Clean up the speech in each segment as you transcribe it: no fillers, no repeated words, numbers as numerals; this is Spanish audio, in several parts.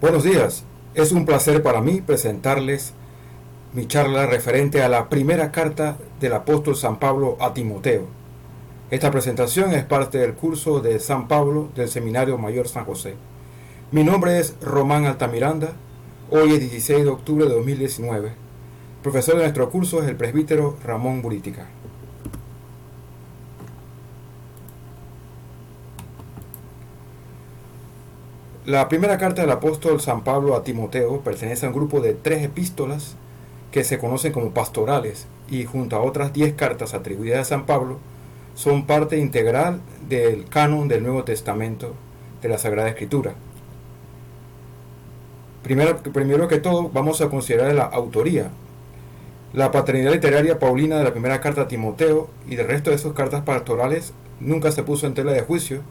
Buenos días, es un placer para mí presentarles mi charla referente a la primera carta del apóstol San Pablo a Timoteo. Esta presentación es parte del curso de San Pablo del Seminario Mayor San José. Mi nombre es Román Altamiranda, hoy es 16 de octubre de 2019. Profesor de nuestro curso es el presbítero Ramón Burítica. La primera carta del apóstol San Pablo a Timoteo pertenece a un grupo de 3 epístolas que se conocen como pastorales y junto a otras 10 cartas atribuidas a San Pablo son parte integral del canon del Nuevo Testamento de la Sagrada Escritura. Primero que todo vamos a considerar la autoría. La paternidad literaria paulina de la primera carta a Timoteo y del resto de sus cartas pastorales nunca se puso en tela de juicio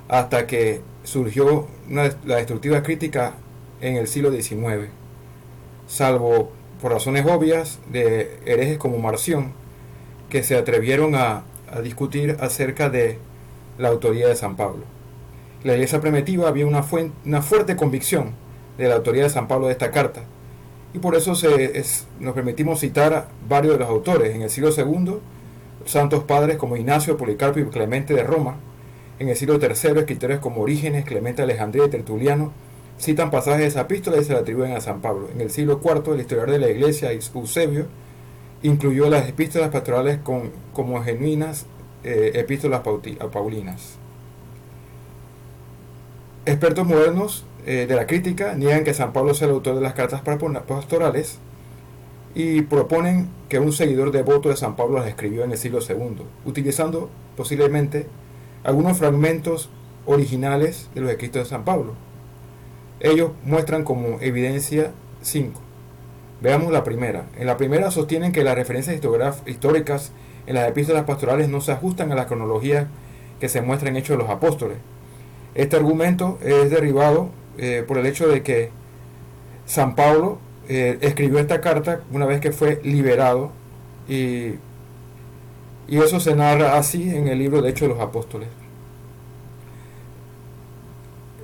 hasta que surgió la destructiva crítica en el siglo XIX, salvo por razones obvias de herejes como Marción, que se atrevieron a discutir acerca de la autoría de San Pablo. La Iglesia primitiva había una fuerte convicción de la autoría de San Pablo de esta carta, y por eso nos permitimos citar a varios de los autores. En el siglo II, santos padres como Ignacio, Policarpo y Clemente de Roma. En el siglo III, escritores como Orígenes, Clemente de Alejandría y Tertuliano citan pasajes de esa epístola y se la atribuyen a San Pablo. En el siglo IV, el historiador de la Iglesia, Eusebio, incluyó las epístolas pastorales como genuinas epístolas paulinas. Expertos modernos de la crítica niegan que San Pablo sea el autor de las cartas pastorales y proponen que un seguidor devoto de San Pablo las escribió en el siglo II, utilizando posiblemente algunos fragmentos originales de los escritos de San Pablo. Ellos muestran como evidencia 5. Veamos la primera. En la primera sostienen que las referencias históricas en las epístolas pastorales no se ajustan a la cronología que se muestra en Hechos de los Apóstoles. Este argumento es derivado por el hecho de que San Pablo escribió esta carta una vez que fue liberado y eso se narra así en el libro de Hechos de los Apóstoles.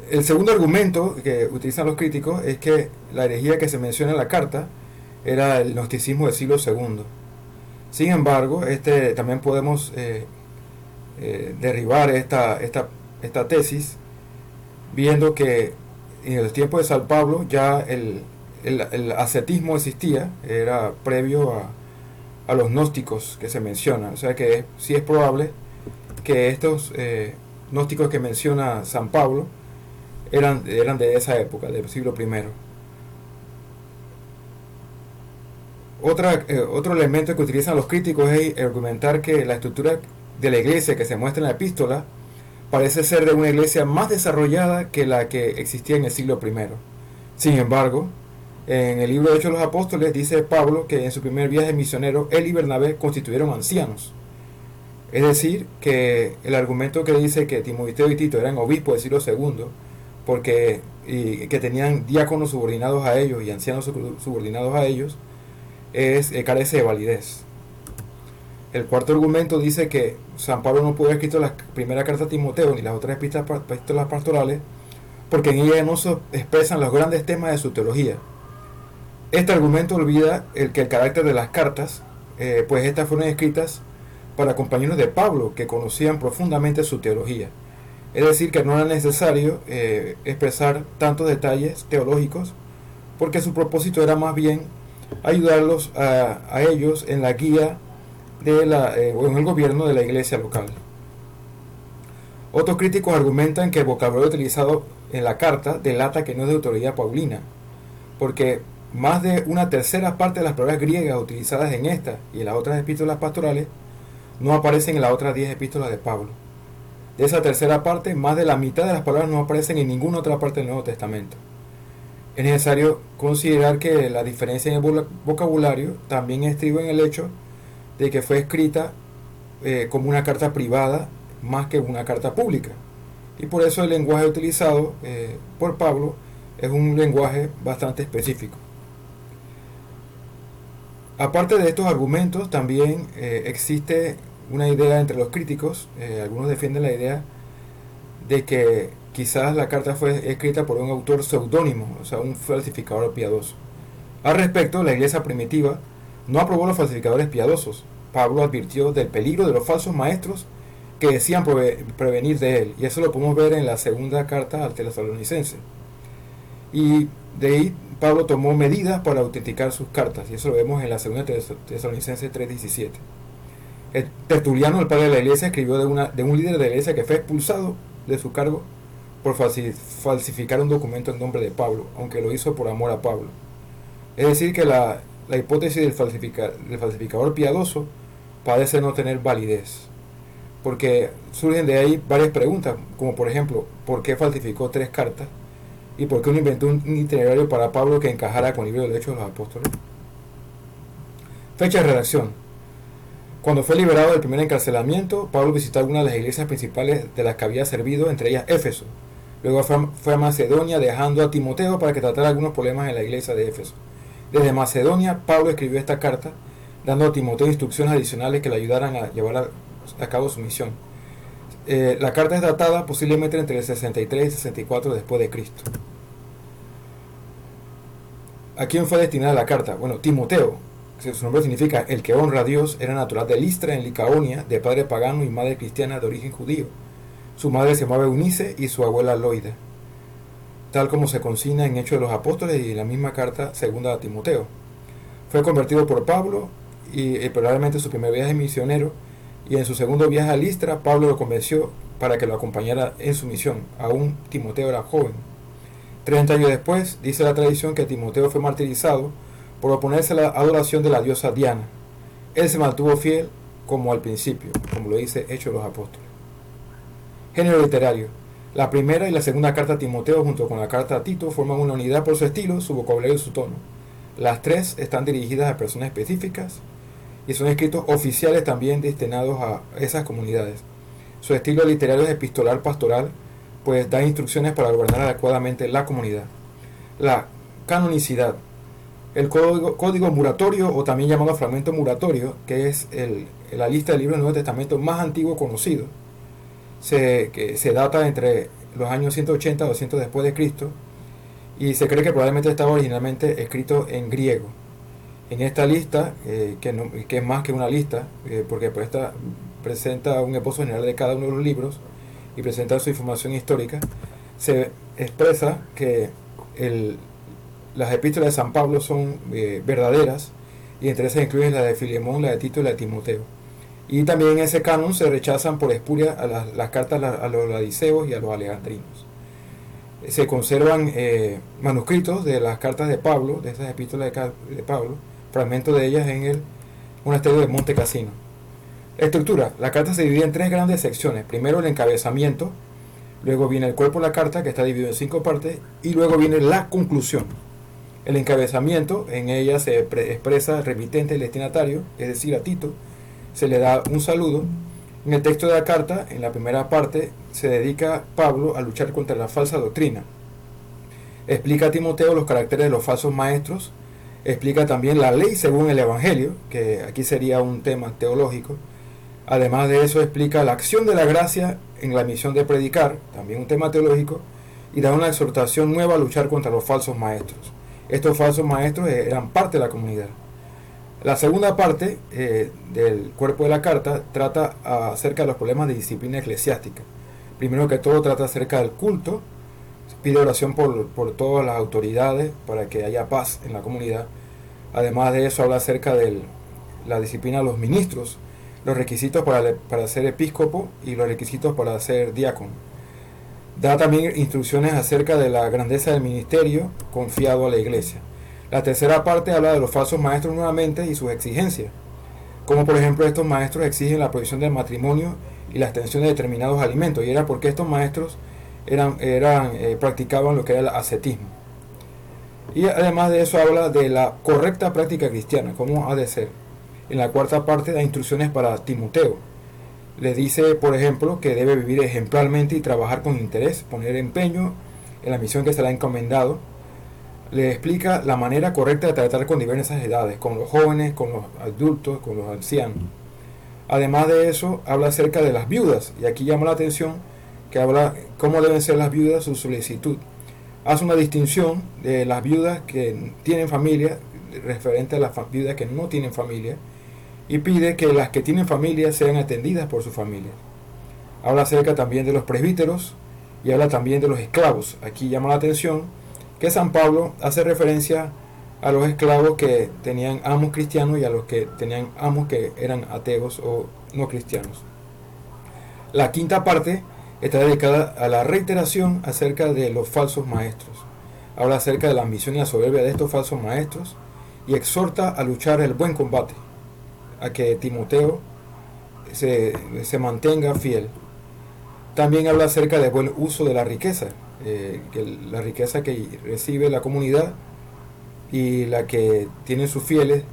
El segundo argumento que utilizan los críticos es que la herejía que se menciona en la carta era el gnosticismo del siglo II. Sin embargo, también podemos derribar esta tesis viendo que en los tiempos de San Pablo ya el ascetismo existía, era previo a los gnósticos que se mencionan. O sea que sí es probable que estos gnósticos que menciona San Pablo eran de esa época, del siglo I. Otro elemento que utilizan los críticos es argumentar que la estructura de la iglesia que se muestra en la epístola parece ser de una iglesia más desarrollada que la que existía en el siglo I. Sin embargo, en el libro de Hechos de los Apóstoles dice Pablo que en su primer viaje misionero él y Bernabé constituyeron ancianos. Es decir, que el argumento que dice que Timoteo y Tito eran obispos del siglo II y que tenían diáconos subordinados a ellos y ancianos subordinados a ellos carece de validez. El cuarto argumento dice que San Pablo no pudo haber escrito la primera carta a Timoteo ni las otras epístolas pastorales porque en ella no se expresan los grandes temas de su teología. Este argumento olvida que el carácter de las cartas, pues estas fueron escritas para compañeros de Pablo que conocían profundamente su teología. Es decir, que no era necesario expresar tantos detalles teológicos porque su propósito era más bien ayudarlos a ellos en la guía o en el gobierno de la iglesia local. Otros críticos argumentan que el vocabulario utilizado en la carta delata que no es de autoridad paulina, porque más de una tercera parte de las palabras griegas utilizadas en esta y en las otras epístolas pastorales no aparecen en las otras 10 epístolas de Pablo. De esa tercera parte, más de la mitad de las palabras no aparecen en ninguna otra parte del Nuevo Testamento. Es necesario considerar que la diferencia en el vocabulario también estriba en el hecho de que fue escrita como una carta privada más que una carta pública. Y por eso el lenguaje utilizado por Pablo es un lenguaje bastante específico. Aparte de estos argumentos, también existe una idea entre los críticos. Algunos defienden la idea de que quizás la carta fue escrita por un autor seudónimo, o sea, un falsificador piadoso. Al respecto, la iglesia primitiva no aprobó los falsificadores piadosos. Pablo advirtió del peligro de los falsos maestros que decían prevenir de él, y eso lo podemos ver en la segunda carta al Tesalonicense. Y de ahí Pablo tomó medidas para autenticar sus cartas, y eso lo vemos en la segunda Tesalonicense 3:17. Tertuliano, el padre de la iglesia, escribió de un líder de la iglesia que fue expulsado de su cargo por falsificar un documento en nombre de Pablo, aunque lo hizo por amor a Pablo. Es decir, que la hipótesis del falsificador piadoso parece no tener validez, porque surgen de ahí varias preguntas, como por ejemplo, ¿por qué falsificó 3 cartas? ¿Y por qué no inventó un itinerario para Pablo que encajara con el libro de los Hechos de los Apóstoles? Fecha de redacción. Cuando fue liberado del primer encarcelamiento, Pablo visitó algunas de las iglesias principales de las que había servido, entre ellas Éfeso. Luego fue a Macedonia, dejando a Timoteo para que tratara algunos problemas en la iglesia de Éfeso. Desde Macedonia, Pablo escribió esta carta, dando a Timoteo instrucciones adicionales que le ayudaran a llevar a cabo su misión. La carta es datada posiblemente entre el 63 y 64 después de Cristo. ¿A quién fue destinada la carta? Bueno, Timoteo, su nombre significa el que honra a Dios, era natural de Listra, en Licaonia, de padre pagano y madre cristiana de origen judío. Su madre se llamaba Eunice y su abuela Loida, tal como se consigna en Hechos de los Apóstoles y en la misma carta segunda a Timoteo. Fue convertido por Pablo y probablemente su primer viaje misionero, y en su segundo viaje a Listra, Pablo lo convenció para que lo acompañara en su misión. Aún Timoteo era joven. 30 años después, dice la tradición que Timoteo fue martirizado por oponerse a la adoración de la diosa Diana. Él se mantuvo fiel como al principio, como lo dice Hechos de los Apóstoles. Género literario. La primera y la segunda carta a Timoteo junto con la carta a Tito forman una unidad por su estilo, su vocabulario y su tono. Las 3 están dirigidas a personas específicas y son escritos oficiales también destinados a esas comunidades. Su estilo literario es epistolar pastoral, pues da instrucciones para gobernar adecuadamente la comunidad. La canonicidad. El código muratorio, o también llamado fragmento muratorio, que es la lista de libros del Nuevo Testamento más antiguo conocido, que se data entre los años 180 y 200 después de Cristo, y se cree que probablemente estaba originalmente escrito en griego. En esta lista, que es más que una lista, porque esta presenta un esbozo general de cada uno de los libros y presenta su información histórica, se expresa que las epístolas de San Pablo son verdaderas, y entre esas incluyen la de Filemón, la de Tito y la de Timoteo. Y también en ese canon se rechazan por espuria las cartas a los ladiceos y a los alejandrinos. Se conservan manuscritos de las cartas de Pablo, de esas epístolas de Pablo, fragmentos de ellas en el monasterio de Monte Cassino. Estructura. La carta se divide en 3 grandes secciones. Primero el encabezamiento, luego viene el cuerpo de la carta, que está dividido en 5 partes, y luego viene la conclusión. El encabezamiento, en ella se expresa el remitente, el destinatario, es decir, a Tito, se le da un saludo. En el texto de la carta, en la primera parte, se dedica Pablo a luchar contra la falsa doctrina. Explica a Timoteo los caracteres de los falsos maestros, explica también la ley según el Evangelio, que aquí sería un tema teológico. Además de eso, explica la acción de la gracia en la misión de predicar, también un tema teológico, y da una exhortación nueva a luchar contra los falsos maestros. Estos falsos maestros eran parte de la comunidad. La segunda parte del cuerpo de la carta trata acerca de los problemas de disciplina eclesiástica. Primero que todo trata acerca del culto, pide oración por todas las autoridades para que haya paz en la comunidad. Además de eso habla acerca de la disciplina de los ministros, los requisitos para ser episcopo y los requisitos para ser diácono. Da también instrucciones acerca de la grandeza del ministerio confiado a la iglesia. La tercera parte habla de los falsos maestros nuevamente y sus exigencias, como por ejemplo estos maestros exigen la prohibición del matrimonio y la extensión de determinados alimentos, y era porque estos maestros practicaban lo que era el ascetismo. Y además de eso habla de la correcta práctica cristiana, cómo ha de ser. En la cuarta parte da instrucciones para Timoteo. Le dice, por ejemplo, que debe vivir ejemplarmente y trabajar con interés, poner empeño en la misión que se le ha encomendado. Le explica la manera correcta de tratar con diversas edades, con los jóvenes, con los adultos, con los ancianos. Además de eso, habla acerca de las viudas, y aquí llama la atención que habla cómo deben ser las viudas, su solicitud. Hace una distinción de las viudas que tienen familia, referente a las viudas que no tienen familia, y pide que las que tienen familia sean atendidas por su familia. Habla acerca también de los presbíteros y habla también de los esclavos. Aquí llama la atención que San Pablo hace referencia a los esclavos que tenían amos cristianos y a los que tenían amos que eran ateos o no cristianos. La quinta parte está dedicada a la reiteración acerca de los falsos maestros. Habla acerca de la ambición y la soberbia de estos falsos maestros y exhorta a luchar el buen combate, a que Timoteo se mantenga fiel. También habla acerca del buen uso de la riqueza, que la riqueza que recibe la comunidad y la que tienen sus fieles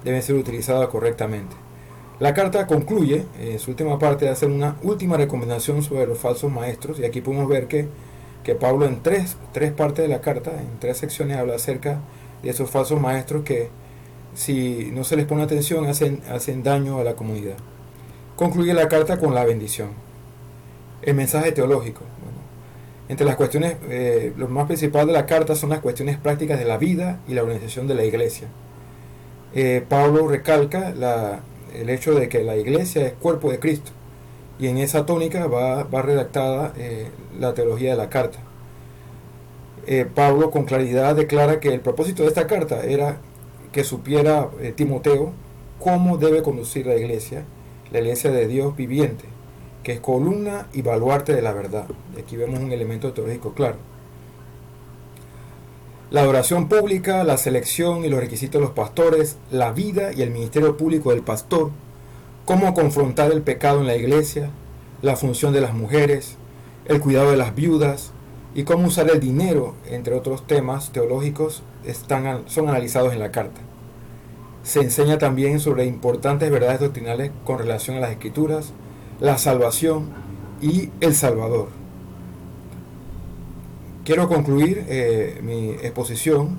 deben ser utilizadas correctamente. La carta concluye, en su última parte, de hacer una última recomendación sobre los falsos maestros, y aquí podemos ver que Pablo en tres partes de la carta, en 3 secciones, habla acerca de esos falsos maestros que, si no se les pone atención, hacen daño a la comunidad. Concluye la carta con la bendición. El mensaje teológico. Bueno, entre las cuestiones, lo más principal de la carta son las cuestiones prácticas de la vida y la organización de la iglesia. Pablo recalca el hecho de que la iglesia es cuerpo de Cristo, y en esa tónica va redactada la teología de la carta. Pablo con claridad declara que el propósito de esta carta era que supiera Timoteo cómo debe conducir la iglesia de Dios viviente, que es columna y baluarte de la verdad. Y aquí vemos un elemento teológico claro. La adoración pública, la selección y los requisitos de los pastores, la vida y el ministerio público del pastor, cómo confrontar el pecado en la iglesia, la función de las mujeres, el cuidado de las viudas y cómo usar el dinero, entre otros temas teológicos, son analizados en la carta. Se enseña también sobre importantes verdades doctrinales con relación a las Escrituras, la salvación y el Salvador. Quiero concluir mi exposición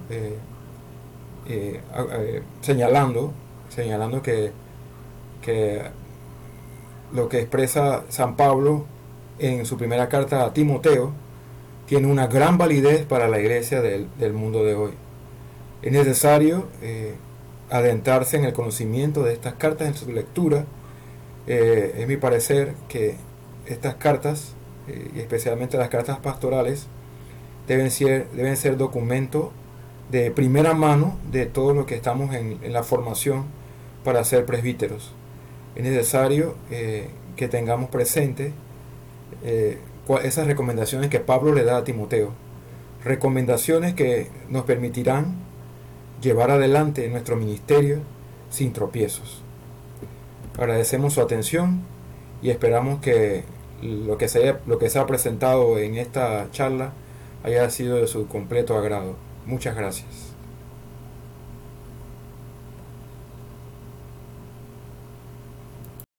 señalando que lo que expresa San Pablo en su primera carta a Timoteo tiene una gran validez para la iglesia del mundo de hoy. Es necesario adentrarse en el conocimiento de estas cartas, en su lectura. Es mi parecer que estas cartas, y especialmente las cartas pastorales, deben ser documento de primera mano de todos los que estamos en la formación para ser presbíteros. Es necesario que tengamos presente esas recomendaciones que Pablo le da a Timoteo. Recomendaciones que nos permitirán llevar adelante nuestro ministerio sin tropiezos. Agradecemos su atención y esperamos que lo que se ha presentado en esta charla haya sido de su completo agrado. Muchas gracias.